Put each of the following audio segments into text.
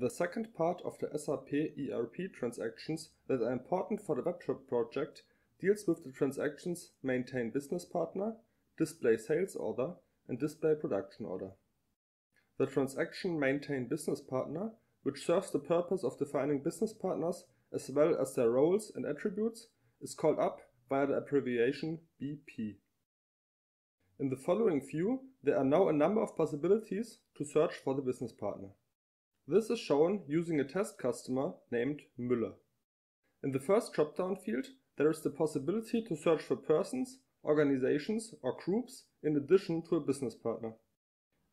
The second part of the SAP ERP transactions that are important for the Webshop project deals with the transactions maintain business partner, display sales order, and display production order. The transaction maintain business partner, which serves the purpose of defining business partners as well as their roles and attributes, is called up via the abbreviation BP. In the following view, there are now a number of possibilities to search for the business partner. This is shown using a test customer named Müller. In the first drop-down field, there is the possibility to search for persons, organizations, or groups in addition to a business partner.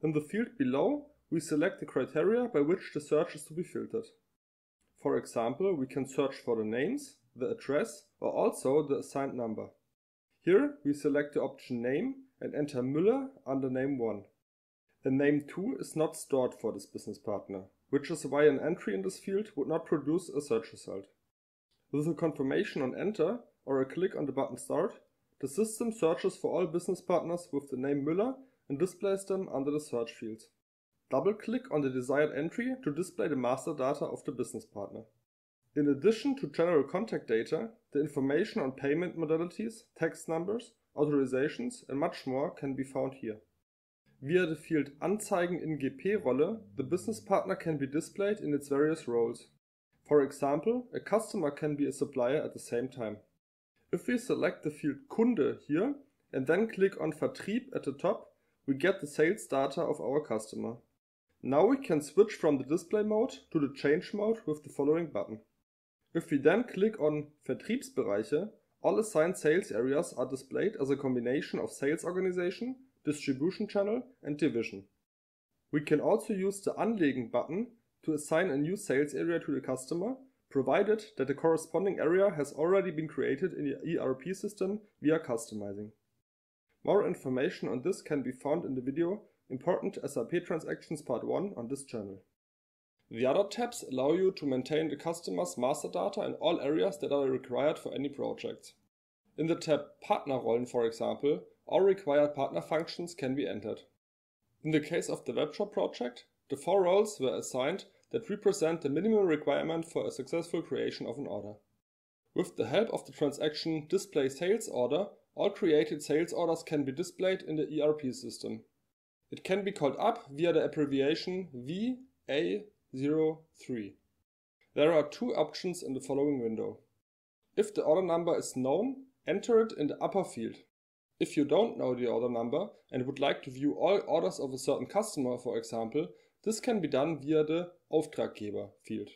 In the field below, we select the criteria by which the search is to be filtered. For example, we can search for the names, the address, or also the assigned number. Here, we select the option name and enter Müller under name 1. The name 2 is not stored for this business partner, which is why an entry in this field would not produce a search result. With a confirmation on enter or a click on the button start, the system searches for all business partners with the name Müller and displays them under the search fields. Double-click on the desired entry to display the master data of the business partner. In addition to general contact data, the information on payment modalities, text numbers, authorizations and much more can be found here. Via the field Anzeigen in GP-Rolle, the business partner can be displayed in its various roles. For example, a customer can be a supplier at the same time. If we select the field Kunde here and then click on Vertrieb at the top, we get the sales data of our customer. Now we can switch from the display mode to the change mode with the following button. If we then click on Vertriebsbereiche, all assigned sales areas are displayed as a combination of sales organization, distribution channel and division. We can also use the Anlegen button to assign a new sales area to the customer, provided that the corresponding area has already been created in the ERP system via customizing. More information on this can be found in the video Important SAP Transactions Part 1 on this channel. The other tabs allow you to maintain the customer's master data in all areas that are required for any project. In the tab Partnerrollen, for example, all required partner functions can be entered. In the case of the Webshop project, the 4 roles were assigned that represent the minimum requirement for a successful creation of an order. With the help of the transaction Display Sales Order, all created sales orders can be displayed in the ERP system. It can be called up via the abbreviation VA03. There are 2 options in the following window. If the order number is known, enter it in the upper field. If you don't know the order number and would like to view all orders of a certain customer, for example, this can be done via the Auftraggeber field.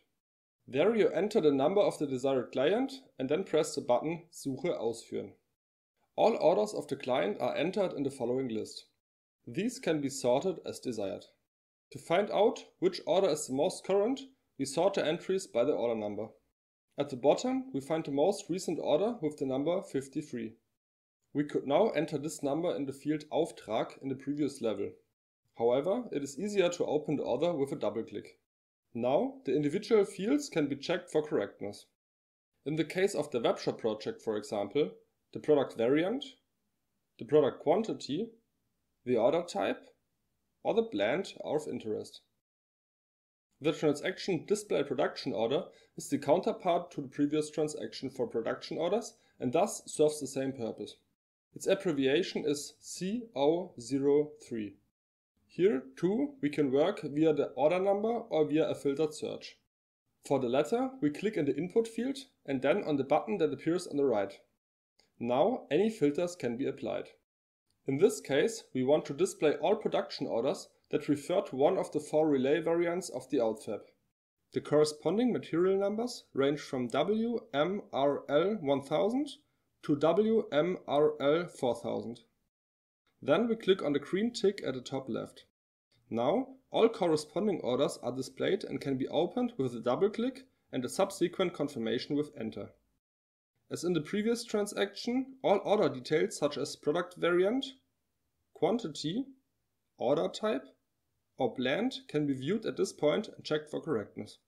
There you enter the number of the desired client and then press the button Suche ausführen. All orders of the client are entered in the following list. These can be sorted as desired. To find out which order is the most current, we sort the entries by the order number. At the bottom, we find the most recent order with the number 53. We could now enter this number in the field Auftrag in the previous level. However, it is easier to open the order with a double click. Now, the individual fields can be checked for correctness. In the case of the Webshop project, for example, the product variant, the product quantity, the order type, or the blend are of interest. The transaction Display Production Order is the counterpart to the previous transaction for production orders and thus serves the same purpose. Its abbreviation is CO03. Here, too, we can work via the order number or via a filtered search. For the latter, we click in the input field and then on the button that appears on the right. Now, any filters can be applied. In this case, we want to display all production orders that refer to one of the 4 relay variants of the AutFab. The corresponding material numbers range from WMRL1000 to WMRL4000. Then we click on the green tick at the top left. Now, all corresponding orders are displayed and can be opened with a double click and a subsequent confirmation with Enter. As in the previous transaction, all order details such as product variant, quantity, order type, or blend can be viewed at this point and checked for correctness.